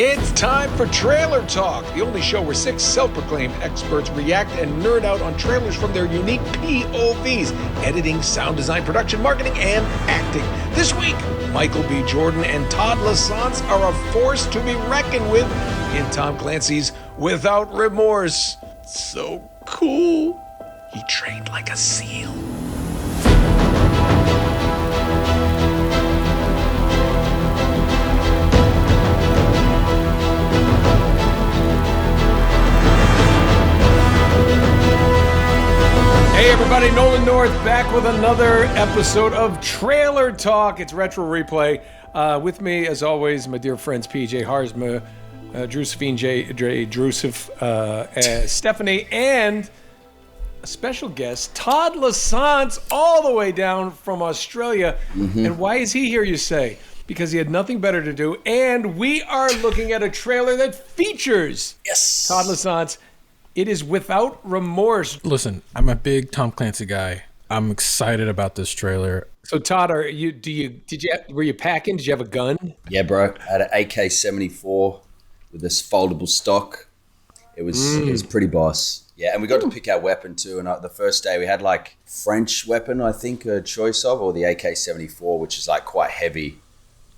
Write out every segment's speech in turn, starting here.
It's time for Trailer Talk, the only show where 6 self-proclaimed experts react and nerd out on trailers from their unique POVs: editing, sound design, production, marketing, and acting. This week, Michael B. Jordan and Todd Lasance are a force to be reckoned with in Tom Clancy's Without Remorse. So cool. He trained like a SEAL. Hey everybody, Nolan North back with another episode of Trailer Talk. It's Retro Replay. With me, as always, my dear friends PJ Haarsma, Josephine Drusif, Stephanie, and a special guest, Todd Lasance, all the way down from Australia. And why is he here, you say? Because he had nothing better to do, and we are looking at a trailer that features Todd Lasance. It is Without Remorse. Listen, I'm a big Tom Clancy guy. I'm excited about this trailer. So Todd, were you packing? Did you have a gun? Yeah, bro. I had an AK-74 with this foldable stock. It was pretty boss. Yeah, and we got to pick our weapon too. And the first day we had like French weapon, I think, a choice of, or the AK-74, which is like quite heavy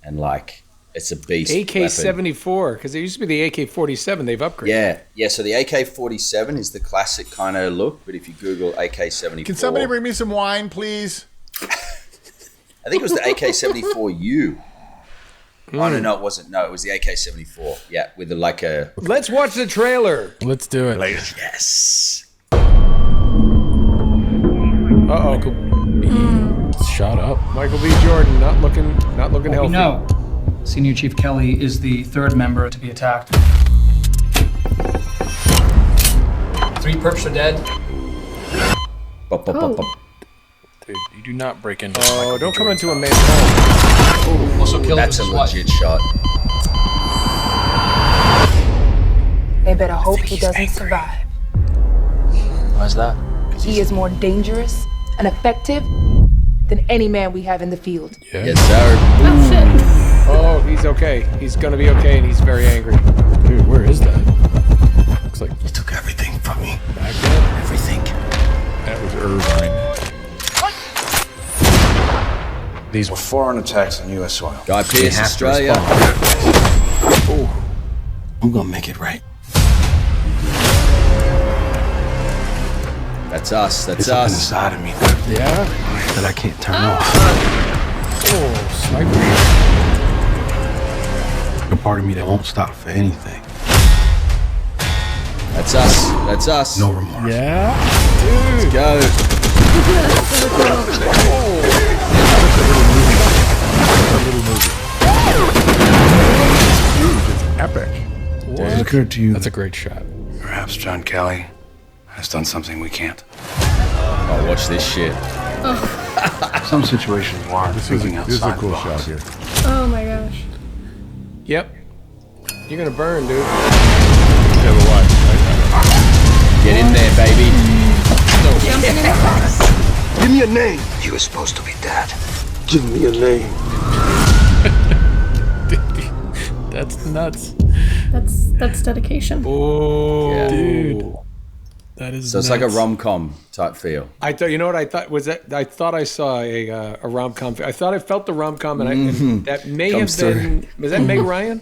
and like it's a beast. AK-74, because it used to be the AK-47. They've upgraded. Yeah. So the AK-47 is the classic kind of look, but if you Google AK-74, can somebody bring me some wine, please? I think it was the AK-74U. Oh no, it wasn't. No, it was the AK-74. Yeah, with like a. Let's watch the trailer. Let's do it. Yes. Michael B. Shot up. Michael B. Jordan, not looking healthy. No. Senior Chief Kelly is the third member to be attacked. 3 perps are dead. Dude, you do not break into. Oh, don't come into a man's home. Also killed. That's a legit shot. They better hope he doesn't survive. Why's that? He is more dangerous and effective than any man we have in the field. Yeah. Yes, sir. Oh, shit. Oh, he's okay. He's gonna be okay, and he's very angry. Dude, where is that? Looks like You took everything from me. back there. Everything. That was Irvine. These were foreign attacks on U.S. soil. Guy Pearce, Australia. I'm gonna make it right. That's us. That's There's something us. inside of me Yeah. that I can't turn off. Oh, sniper. A part of me that won't stop for anything. That's us. That's us. No remorse. Yeah. Let's go. It's epic. Does it occur to you That's a that great shot. perhaps John Kelly has done something we can't? Oh, watch this shit. Some situations warrant thinking This is a outside cool the shot box. here. Oh my gosh. Yep. You're gonna burn, dude. Yeah, but why? Get in there, baby. Jumping in the box. Give me a name. You were supposed to be dead. Give me a name. That's nuts. That's dedication. Oh, Yeah. Dude. That is So it's nuts. like a rom-com type feel. I thought. You know what I thought was that? I thought I saw a rom-com. I thought I felt the rom-com, and that may Comes have been. Was that Meg Ryan?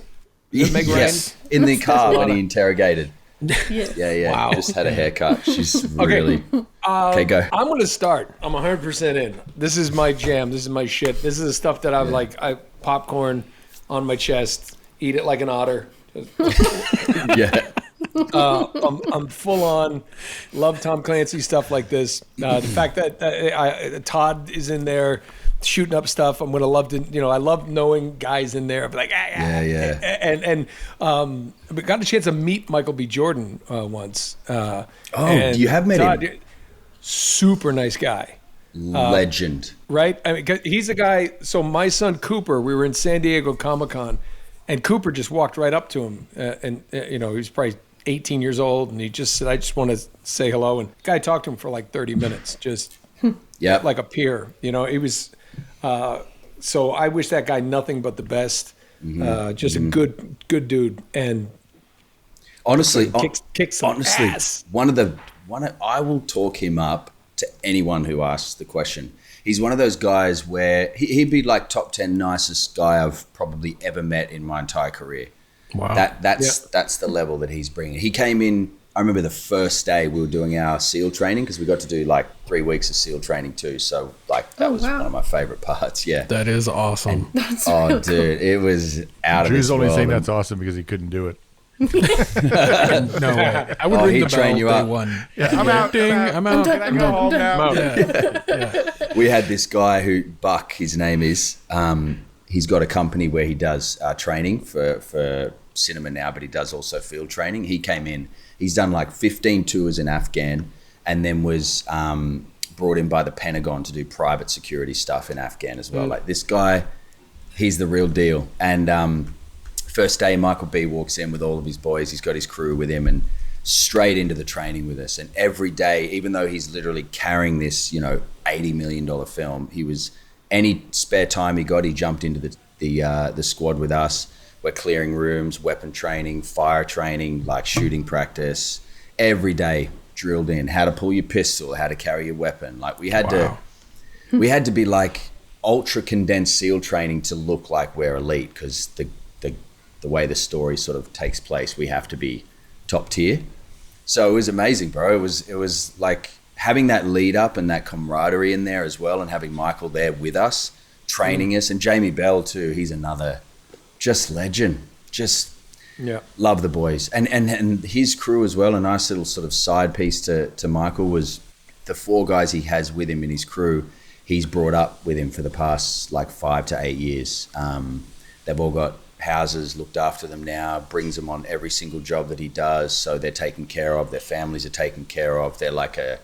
Was that Meg Yes, in the car when he interrogated. Yeah. Yeah. Wow. Just had a haircut. She's really. Okay, go. I'm gonna start. I'm 100% in. This is my jam. This is my shit. This is the stuff that I'm like. I popcorn on my chest. Eat it like an otter. Yeah. I'm full on. Love Tom Clancy stuff like this. The fact that Todd is in there shooting up stuff. I'm gonna love to. I love knowing guys in there. I'll be like, Yeah. And we got a chance to meet Michael B. Jordan once. You have met him? Super nice guy. Legend. Right? I mean, 'cause he's a guy. So my son Cooper, we were in San Diego Comic-Con, and Cooper just walked right up to him, and he was probably 18 years old, and he just said, "I just want to say hello." And the guy talked to him for like 30 minutes, just like a peer. He was. So I wish that guy nothing but the best. Just a good dude, and honestly, kicks some ass. I will talk him up to anyone who asks the question. He's one of those guys where he'd be like top 10 nicest guy I've probably ever met in my entire career. Wow. That's the level that he's bringing. He came in, I remember the first day we were doing our SEAL training, because we got to do like 3 weeks of SEAL training too. So like that was one of my favorite parts. Yeah. That is awesome. Oh, dude, it was out of this Drew's only world. saying that's awesome because he couldn't do it. No way. I would ring he'd the train bell you day up. one. Yeah, I'm out. Ding, I'm out. Can I go home now? Yeah. We had this guy who, Buck, his name is, he's got a company where he does training for cinema now, but he does also field training. He came in, he's done like 15 tours in Afghan, and then was brought in by the Pentagon to do private security stuff in Afghan as well. Like this guy, he's the real deal. And first day, Michael B walks in with all of his boys. He's got his crew with him, and straight into the training with us. And every day, even though he's literally carrying this, $80 million film, he was, any spare time he got, he jumped into the squad with us. We're clearing rooms, weapon training, fire training, like shooting practice. Every day drilled in how to pull your pistol, how to carry your weapon. Like we had to be like ultra condensed SEAL training to look like we're elite, because the way the story sort of takes place, we have to be top tier. So it was amazing, bro. It was like having that lead up and that camaraderie in there as well, and having Michael there with us, training us, and Jamie Bell too. He's another just legend. Just love the boys. And his crew as well. A nice little sort of side piece to Michael was the 4 guys he has with him in his crew. He's brought up with him for the past like 5 to 8 years. They've all got houses, looked after them now, brings them on every single job that he does, so they're taken care of, their families are taken care of, they're like a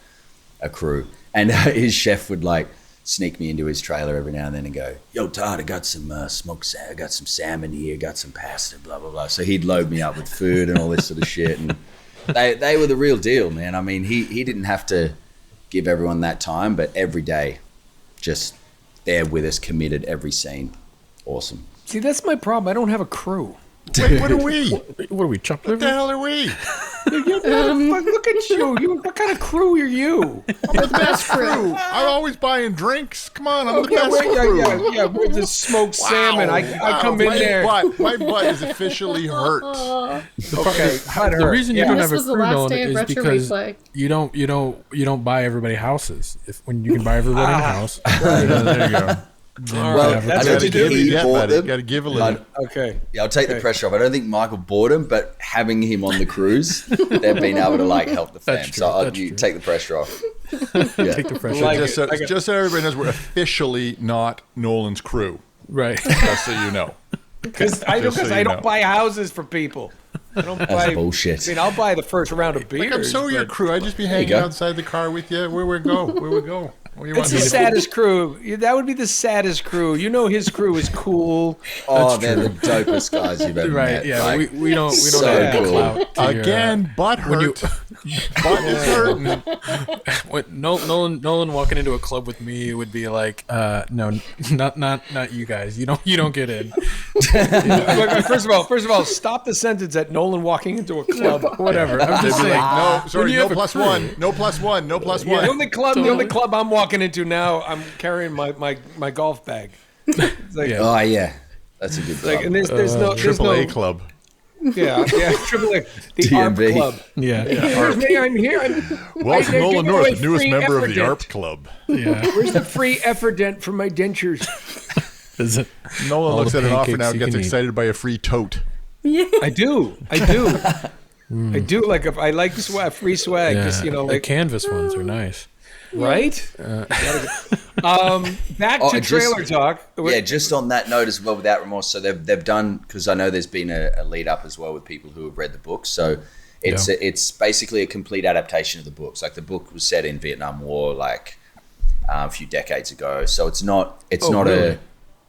crew. And his chef would like sneak me into his trailer every now and then and go, "Yo Todd, I got some smoked salmon, I got some salmon here, got some pasta, blah blah blah." So he'd load me up with food and all this sort of shit, and they were the real deal, man. I mean, he didn't have to give everyone that time, but every day just there with us, committed every scene. Awesome. See, that's my problem. I don't have a crew. Wait, what are we? What are we, chopped What the liver? hell are we? Look at you. What kind of crew are you? I'm the best crew. I'm always buying drinks. Come on, I'm the best wait, crew. yeah. With the smoked salmon, I come in there. My butt is officially hurt. Okay, The reason you don't This have a was the crew, last Nolan, day of is Retro because Replay. you don't buy everybody houses. When you can buy everybody a house. There you go. Well, I don't think he bought them. Got to give a little. Okay. Yeah, I'll take the pressure off. I don't think Michael bought him, but having him on the cruise, they've been able to like help the fam. That's true, So that's you true. take the pressure off. Take the pressure. Like Just it. so everybody knows, we're officially not Nolan's crew. Right. Just so you know. Because I Just so you don't know. buy houses for people. I don't buy bullshit. I mean, I'll buy the first round of beers. Like, I'm so your but crew. I'd just be hanging go. outside the car with you. Where we go? What do you want It's the me to do? saddest crew. That would be the saddest crew. You know, his crew is cool. Oh, they're the dopest guys you've ever Right. met. Yeah. Like, we don't so have the cool. clout. to your, Again, butt hurt. Butt is hurting. when Nolan walking into a club with me would be like, no, not you guys. You don't get in. Look, first of all, stop the sentence at Nolan walking into a club. Whatever. I'm They'd just be saying. like, no, sorry, you no have a plus crew- one. No plus one. No plus The one. only club I'm walking into now, I'm carrying my golf bag. It's like, Yeah. Oh, yeah. That's a good club. like, and there's no Triple A club. Yeah, Triple A, the ARP DMV. club. Yeah. Here's me, I'm here. Welcome, they're Nolan giving North, away the newest free member of the Efferdent. ARP club. Yeah. Where's the free Efferdent for my dentures? Is it? Nolan All looks the at an offer pancakes now, you gets can eat. excited by a free tote. I do. I do. Like, if I like free swag, just the like canvas ones are nice. right. Back to trailer talk. Yeah, just on that note as well, Without Remorse. So they've done, because I know there's been a lead up as well with people who have read the book. So it's basically a complete adaptation of the books. Like the book was set in Vietnam War, like a few decades ago. So it's not really?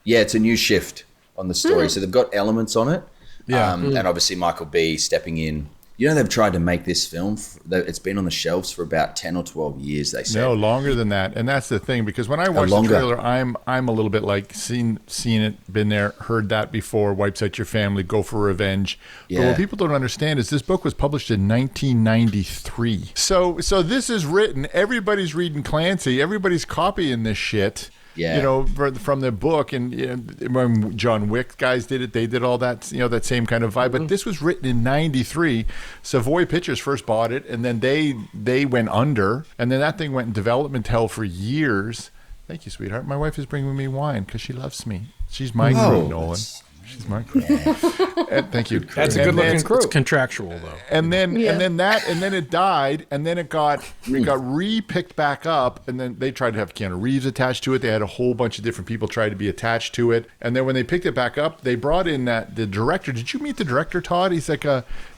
it's a new shift on the story. So they've got elements on it. Yeah. And obviously Michael B stepping in. You know, they've tried to make this film. It's been on the shelves for about 10 or 12 years, they say. No, longer than that. And that's the thing, because when I watch the trailer, I'm a little bit like seen it, been there, heard that before, Wipes Out Your Family, Go for Revenge. Yeah. But what people don't understand is this book was published in 1993. So this is written, everybody's reading Clancy, everybody's copying this shit. Yeah. You know, from the book, and when John Wick guys did it, they did all that, that same kind of vibe. But this was written in '93. Savoy Pictures first bought it, and then they went under, and then that thing went in development hell for years. Thank you, sweetheart. My wife is bringing me wine because she loves me. She's my crew, Nolan. She's my crew. Thank you. That's a good-looking crew. It's contractual though. And then it died, and then it got re-picked back up, and then they tried to have Keanu Reeves attached to it. They had a whole bunch of different people try to be attached to it, and then when they picked it back up, they brought in the director. Did you meet the director, Todd? He's like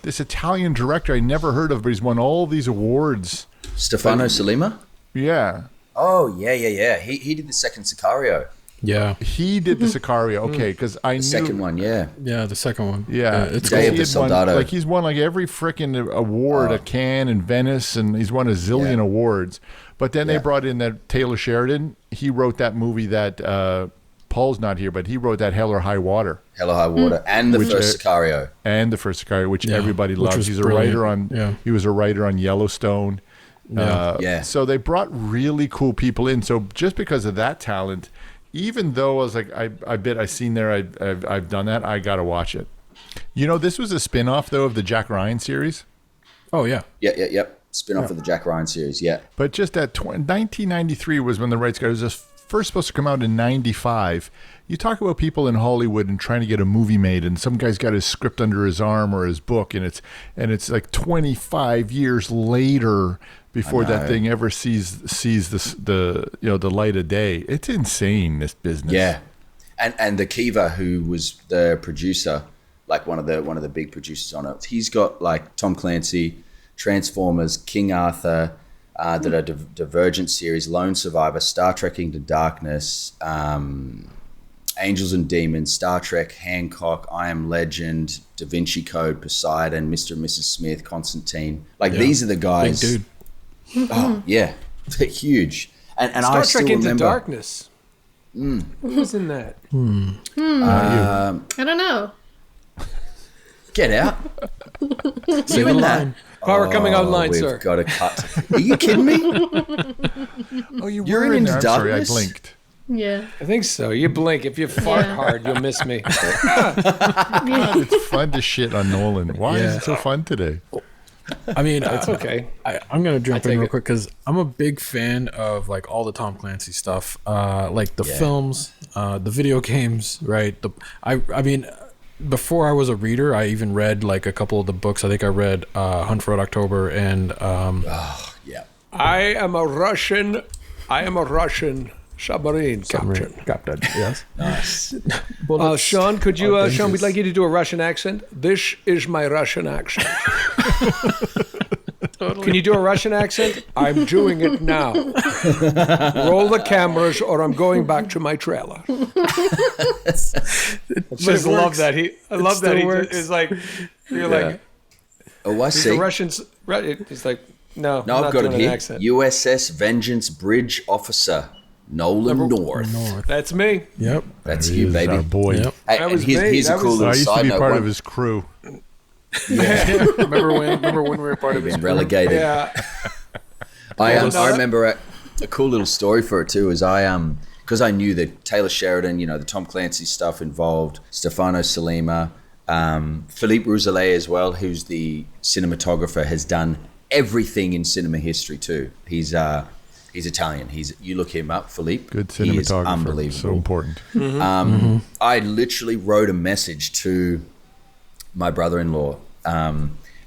this Italian director I never heard of, but he's won all these awards. Stefano Sollima? Yeah. Oh, yeah. He did the second Sicario. Yeah. He did the Sicario. Okay, because I knew... The second one, yeah. Yeah, the second one. Yeah. It's Day cool. of the Soldado. He's won like every freaking award at Cannes and Venice, and he's won a zillion awards. But then they brought in that Taylor Sheridan. He wrote that movie that Paul's not here, but he wrote that Hell or High Water. Hell or High Water. And the first Sicario. And the first Sicario, which everybody loves. He's a brilliant. writer on... He was a writer on Yellowstone. So they brought really cool people in. So just because of that talent... Even though I was like, I seen there, I've done that, I got to watch it. You know, this was a spin-off, though, of the Jack Ryan series. Oh, yeah. Yep. Spin-off of the Jack Ryan series, yeah. But just that 1993 was when the rights got, it was just first supposed to come out in 95. You talk about people in Hollywood and trying to get a movie made, and some guy's got his script under his arm or his book, and it's like 25 years later before that thing ever sees the light of day. It's insane, this business. Yeah, and the Kiva, who was the producer, like one of the big producers on it, he's got like Tom Clancy, Transformers, King Arthur, the Divergent series, Lone Survivor, Star Trek Into Darkness, Angels and Demons, Star Trek, Hancock, I Am Legend, Da Vinci Code, Poseidon, Mr. and Mrs. Smith, Constantine. Like these are the guys. Big dude. Oh yeah, they're huge. And Star I still Trek Into remember, Darkness. Who was in that? I don't know. Get out. Say the line. Power coming online, we've sir. got a cut. Are you kidding me? You're in there. I'm sorry, I Darkness? blinked. Yeah. I think so. You blink. If you fart hard, you'll miss me. It's fun to shit on Nolan. Why is it so fun today? I mean, It's okay. I'm gonna jump in take real it. quick because I'm a big fan of like all the Tom Clancy stuff, like the films, the video games, right? I mean, before I was a reader, I even read like a couple of the books. I think I read Hunt for Red October and Yeah. I am a Russian submarine captain. Captain. Yes. Nice. Sean, could you? Sean, we'd like you to do a Russian accent. This is my Russian accent. Can you do a Russian accent? I'm doing it now. Roll the cameras, or I'm going back to my trailer. I just love that. I love that. It's like you're like. Oh, I see. The Russians. It's like no. No, I'm I've not got it doing here. an accent. USS Vengeance Bridge Officer Nolan North. That's me. Yep. That's you, baby. Our boy. Yep. Hey, That and was here's, me. here's a That cool was- little I used to side be note. part of his crew. Remember when we were part of his Been relegated. Yeah. I remember a cool little story for it too. Is because I knew that Taylor Sheridan, the Tom Clancy stuff involved, Stefano Sollima, Philippe Rousselet as well, who's the cinematographer, has done everything in cinema history too. He's Italian. You look him up, Philippe. Good He is cinematographer. unbelievable. So important. I literally wrote a message to my brother-in-law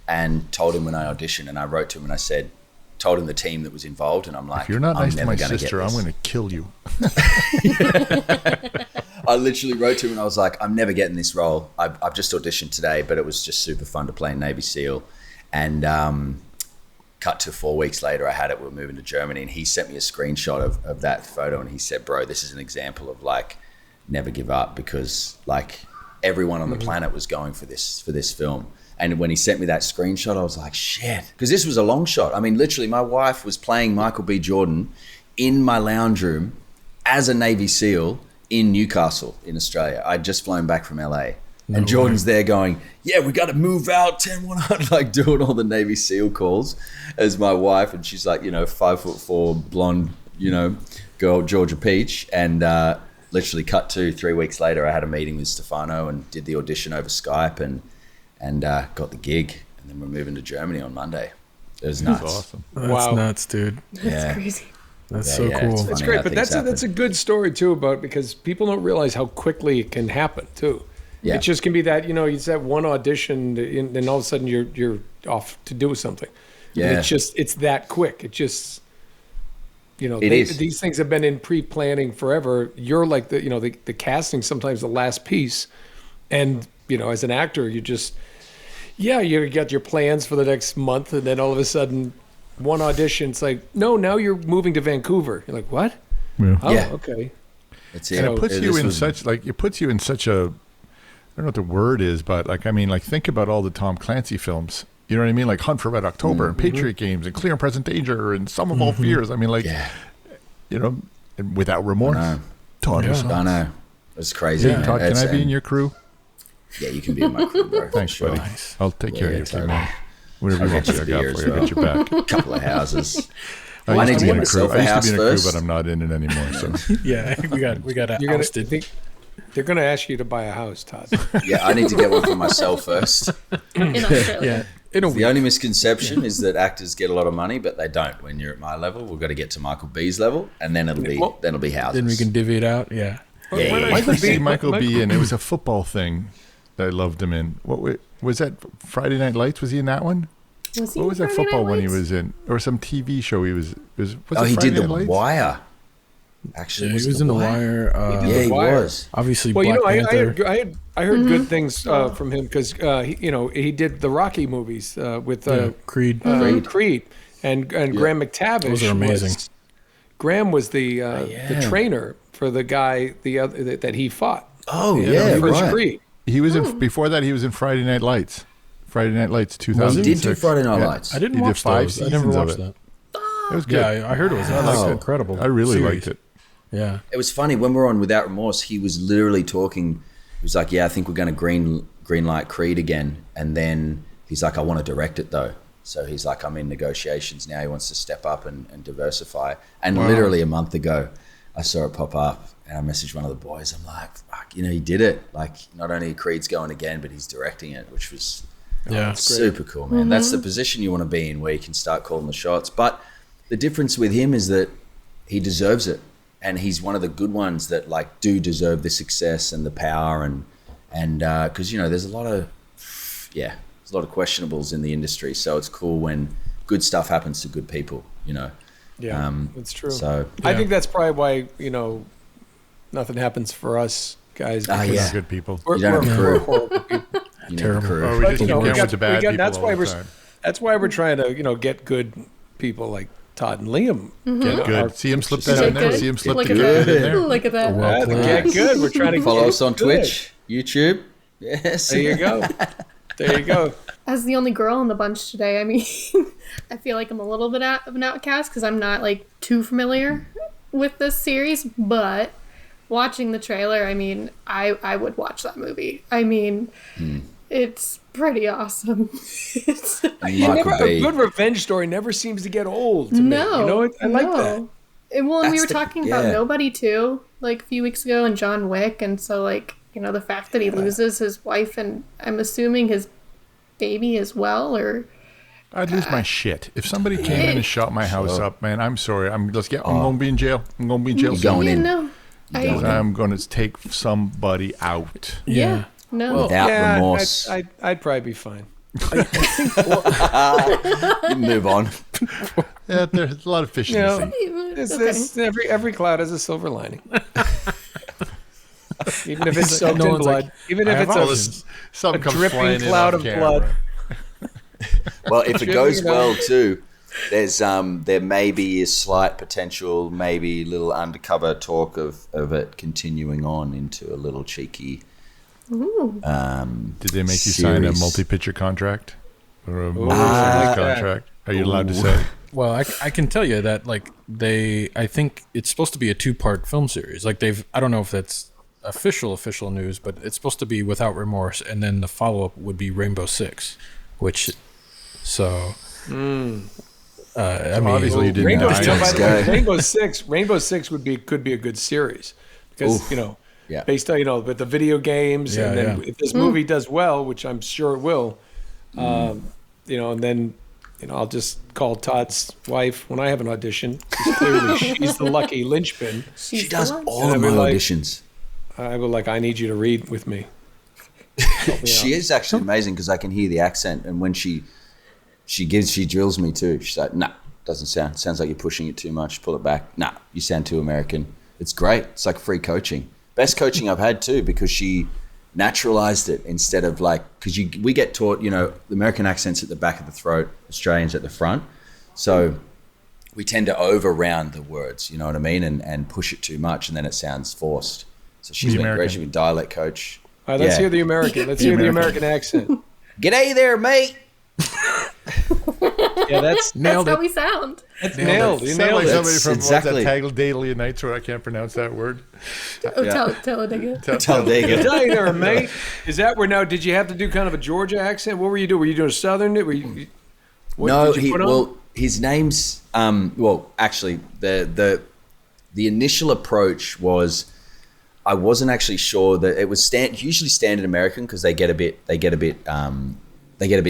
and told him when I auditioned, and I wrote to him and I told him the team that was involved, and I'm like, If you're not I'm nice to never my gonna sister, get I'm this. going to kill you. I literally wrote to him and I was like, I'm never getting this role. I've just auditioned today, but it was just super fun to play Navy SEAL. And cut to 4 weeks later, I had it. We were moving to Germany, and he sent me a screenshot of that photo, and he said, bro, this is an example of like, never give up, because like, everyone on the planet was going for this film. And when he sent me that screenshot, I was like, shit. Because this was a long shot. I mean, literally, my wife was playing Michael B. Jordan in my lounge room as a Navy SEAL in Newcastle in Australia. I'd just flown back from LA. And Jordan's there going, yeah, we got to move out 10-100, like doing all the Navy SEAL calls as my wife. And she's like, 5'4", blonde, girl, Georgia Peach. And literally cut to 3 weeks later, I had a meeting with Stefano and did the audition over Skype and got the gig, and then we're moving to Germany on Monday. It was nuts. That's awesome. That's nuts, dude. That's crazy. That's so cool. That's great, but that's a good story too, because people don't realize how quickly it can happen too. Yeah. It just can be that it's that one audition, and all of a sudden you're off to do something. Yeah, and it's that quick. It just these things have been in pre-planning forever. You're like the casting sometimes the last piece, and as an actor you just. Yeah, you got your plans for the next month, and then all of a sudden, one audition, it's like, no, now you're moving to Vancouver. You're like, what? Yeah. Oh, yeah. Okay. And it puts you in such a, I don't know what the word is, but think about all the Tom Clancy films. You know what I mean? Like Hunt for Red October and Patriot Games and Clear and Present Danger and Sum of All Fears. I mean, and Without Remorse. Todd Lasance. I know. It's crazy. Yeah. Todd, can I be in your crew? Yeah, you can be in my crew, bro. Thanks, buddy. Nice. I'll take care of you, too, man. Whatever you want me to got for you, I'll get you back. A couple of houses. I need to get myself a house first. But I'm not in it anymore. So yeah, we got ousted. They're going to ask you to buy a house, Todd. Yeah, I need to get one for myself first. In Australia. The only misconception is that actors get a lot of money, but they don't. When you're at my level, we've got to get to Michael B's level, and then it'll be houses. Then we can divvy it out. Yeah. Yeah. I could see Michael B. in. It was a football thing. I loved him in. What was that? Friday Night Lights? Was he in that one? What was that football one he was in, or some TV show he was? He did The Wire. Actually, he was in The Wire. He was. Obviously, Black Panther. I heard good things from him because he did the Rocky movies with Creed. Creed and Graham McTavish. Those are amazing. Graham was the trainer for the guy that he fought. Oh yeah, first Creed. He was in before that. He was in Friday Night Lights. Friday Night Lights 2006. He did do Friday Night Lights. I didn't watch those. I never watched that. It was good. Yeah, I heard it was incredible. I really liked it. Yeah. It was funny when we were on Without Remorse. He was literally talking. He was like, "Yeah, I think we're going to green light Creed again." And then he's like, "I want to direct it though." So he's like, "I'm in negotiations now." He wants to step up and diversify. And literally a month ago, I saw it pop up. And I messaged one of the boys. I'm like, fuck, he did it. Like, not only Creed's going again, but he's directing it, which was super cool, man. That's the position you want to be in, where you can start calling the shots. But the difference with him is that he deserves it. And he's one of the good ones that do deserve the success and the power. And because, there's a lot of questionables in the industry. So it's cool when good stuff happens to good people, Yeah, that's true. So I think that's probably why, nothing happens for us guys. We're good people. You don't have a crew. Horrible people. Terrible. Oh, we just keep with the bad people that's why we're trying to get good people like Todd and Liam. Get good. See him slip that in there. See him slip the good in there. Look at that. Get good. We're trying to follow us on Twitch, YouTube. Yes. There you go. There you go. As the only girl in the bunch today, I mean, I feel like I'm a little bit of an outcast because I'm not too familiar with this series, but watching the trailer, I mean, I would watch that movie. I mean, it's pretty awesome. A good revenge story never seems to get old to me. I like that. And we were talking about Nobody too, a few weeks ago, and John Wick, and so the fact that he loses his wife and I'm assuming his baby as well, or I'd lose my shit if somebody came in and shot my house up, man. I'm sorry. I'm going to be in jail. I'm going to be in jail. Going in. I'm going to take somebody out. Yeah. No. Without remorse. I'd probably be fine. You move on. Yeah, there's a lot of fish in the sea. Every cloud has a silver lining. Even if it's soaked in blood. Even if it's a dripping cloud of blood. Well, if it goes well too, there may be a slight potential, maybe a little undercover talk of it continuing on into a little cheeky Did they make you sign a multi-picture contract or a multi-series contract? Are you allowed to say? Well, I can tell you that I think it's supposed to be a 2-part film series. Like I don't know if that's official news, but it's supposed to be Without Remorse, and then the follow-up would be Rainbow Six, which I mean, obviously you didn't Rainbow Six could be a good series because based on with the video games, and then if this movie does well, which I'm sure it will, and then I'll just call Todd's wife when I have an audition. Clearly, she's the lucky linchpin. She does all of my auditions. I would I need you to read with me. She is actually amazing because I can hear the accent, and when she drills me too. She's like, "Nah, doesn't sounds like you're pushing it too much. Pull it back. Nah, you sound too American." It's great. It's like free coaching. Best coaching I've had too, because she naturalized it instead of because we get taught, the American accents at the back of the throat, Australians at the front. So we tend to over round the words, you know what I mean? And push it too much, and then it sounds forced. So she's been great. She's been dialect coach. All right, let's hear the American. Let's hear the American accent. G'day there, mate. That's nailed. That's how we sound. That's nailed. You nailed it. Somebody from Talladega Nights where I can't pronounce that word. Talladega. Talladega. G'day there, mate. Is that where now? Did you have to do kind of a Georgia accent? What were you doing? Were you doing a Southern? His name's actually the initial approach was, I wasn't actually sure that it was usually standard American because they get a bit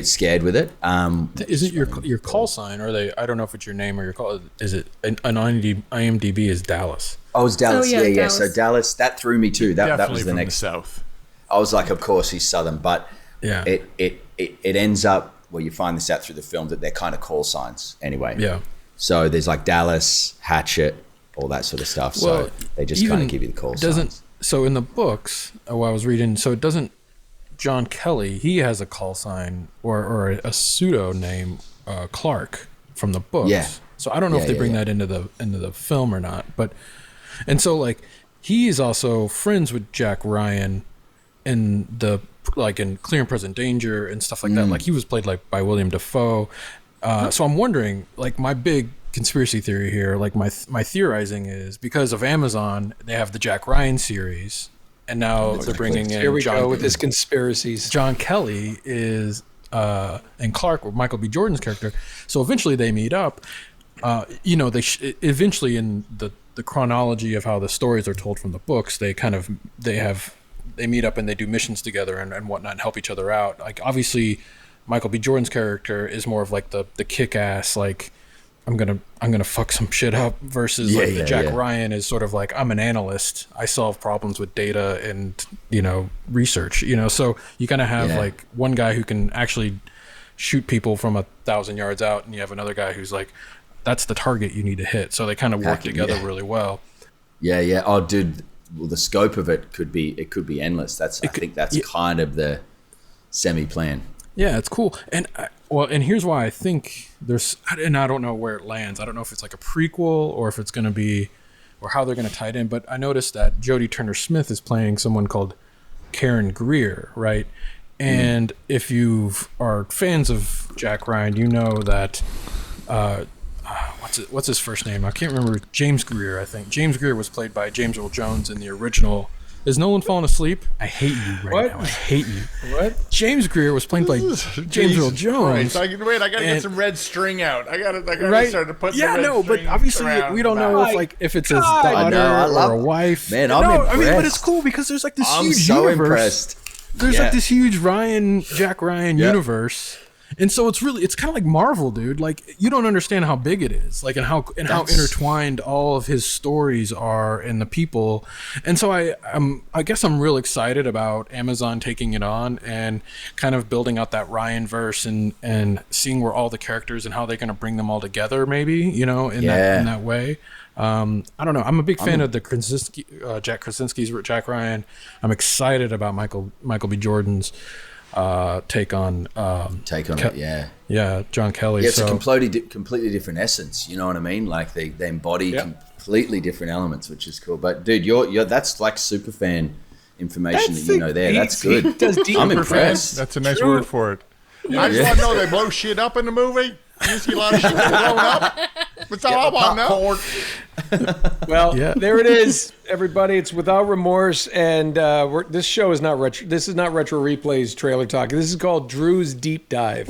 scared with it. Is it your call sign, or I don't know if it's your name or your call. Is it an IMDb is Dallas? Oh, it's Dallas. Yeah. Dallas. So Dallas, that threw me too. That was the next. The South. I was like, of course he's Southern, but it ends up where you find this out through the film that they're kind of call signs anyway. Yeah. So there's Dallas, Hatchet, all that sort of stuff. So they just kind of give you the call signs. So in the books, while I was reading, so it doesn't. John Kelly, he has a call sign or a pseudo name, Clark, from the books. Yeah. So I don't know if they bring that into the film or not, but he's also friends with Jack Ryan in in Clear and Present Danger and stuff like that. Like he was played by William Dafoe. So I'm wondering, my big conspiracy theory here, my theorizing is because of Amazon, they have the Jack Ryan series. And now they're bringing in Here we go with his conspiracies. John Kelly is and Clark, or Michael B. Jordan's character. So eventually they meet up. They eventually in the chronology of how the stories are told from the books, they meet up and they do missions together and whatnot and help each other out. Obviously, Michael B. Jordan's character is more of the kick-ass I'm gonna fuck some shit up versus Jack Ryan is sort of I'm an analyst. I solve problems with data and research. So you kind of have one guy who can actually shoot people from 1,000 yards out, and you have another guy who's that's the target you need to hit. So they kind of work together really well. Yeah. Oh, dude. Well, the scope of it could be endless. I think that's kind of the semi-plan. Yeah, it's cool. And and here's why I think and I don't know where it lands. I don't know if it's a prequel or if it's going to be, or how they're going to tie it in. But I noticed that Jodie Turner-Smith is playing someone called Karen Greer, right? And if you are fans of Jack Ryan, you know that, what's his first name? I can't remember. James Greer, I think. James Greer was played by James Earl Jones in the original. Is Nolan falling asleep? I hate you now. I hate you. What? James Greer was played by James Earl Jones. I gotta get some red string out. I gotta start to put. But obviously we don't know if it's his daughter or a wife. Man, I'm impressed. But it's cool because there's this I'm huge so universe. Impressed. There's this huge Jack Ryan universe. And so it's kind of like Marvel, dude. You don't understand how big it is, and how intertwined all of his stories are and the people. And so I guess I'm real excited about Amazon taking it on and kind of building out that Ryanverse and seeing where all the characters and how they're going to bring them all together, maybe, in that way. I don't know. I'm a big fan of the Jack Krasinski's Jack Ryan. I'm excited about Michael B. Jordan's take on it, John Kelly. Yeah, it's a completely different essence. You know what I mean? They embody completely different elements, which is cool. But dude, you're that's super fan information that you know there. That's good. He does deep I'm impressed. That's a nice word for it. I just want to know they blow shit up in the movie. You see a lot of shit blown up. That's all I want to know. Well, there it is, everybody. It's Without Remorse, and this show is not retro. This is not Retro Replays trailer talk. This is called Drew's Deep Dive,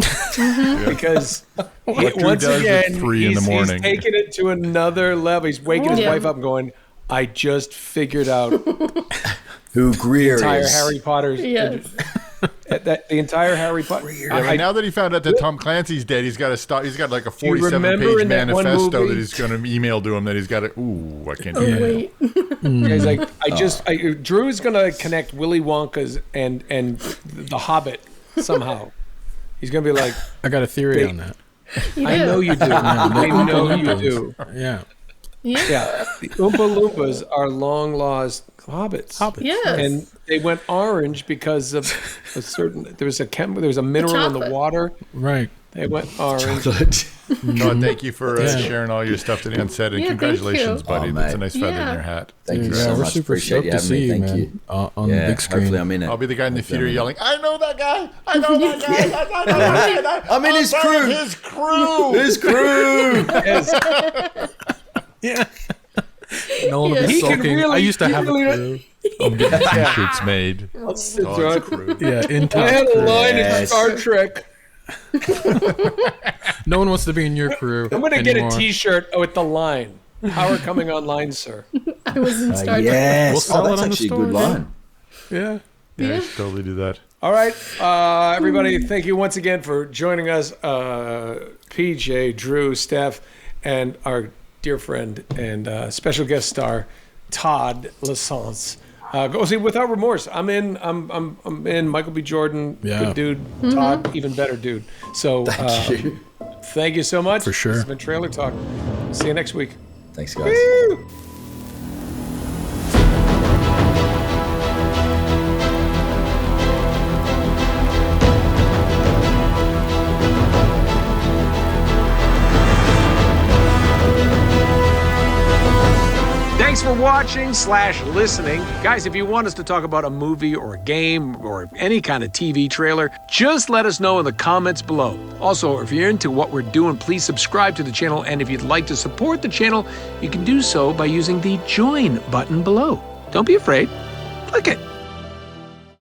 because once again, he's taking it to another level. He's waking his wife up and going, "I just figured out who Greer the entire is." Harry Potter's." The entire Harry Potter. Now that he found out that Tom Clancy's dead, he's got to stop. He's got like a 47-page manifesto that he's going to email to him. That he's got to. Ooh, I can't do that. He's like, Drew is going to connect Willy Wonka's and the Hobbit somehow. He's going to be like, I got a theory on that. I know you do. I know you do. Yeah. Yeah. The Oompa Loompas are long lost hobbits. Yes. And they went orange because of a certain. There was a mineral in the water. Right. They went orange. No, thank you for sharing all your stuff today on set, and congratulations, buddy. That's a nice feather in your hat. Thank you so we're much. super Appreciate you having me. Thank you. On the big screen. Hopefully I'm in it. I'll be the guy in the theater yelling, "I know that guy! I know that guy! I'm in his crew! His crew! His crew!" Yeah. Nolan will be sulking. I used to have a crew. I'm getting t-shirts made. Yeah, in I had a line in Yes. Star Trek. No one wants to be in your crew. I'm going to get a T-shirt with the line. Power coming online, sir. I was in Star Trek. Yes. We'll sell it that's on the actually a store, good line. Yeah. Yeah, I should totally do that. All right, everybody, thank you once again for joining us. PJ, Drew, Steph, and our dear friend and special guest star, Todd Lasance. Go see Without Remorse. I'm in. I'm in. Michael B. Jordan, good dude. Todd, even better dude. So thank you so much. For sure. This has been Trailer Talk. See you next week. Thanks, guys. Woo! Thanks for watching/listening. Guys, if you want us to talk about a movie or a game or any kind of TV trailer, just let us know in the comments below. Also, if you're into what we're doing, please subscribe to the channel. And if you'd like to support the channel, you can do so by using the join button below. Don't be afraid. Click it.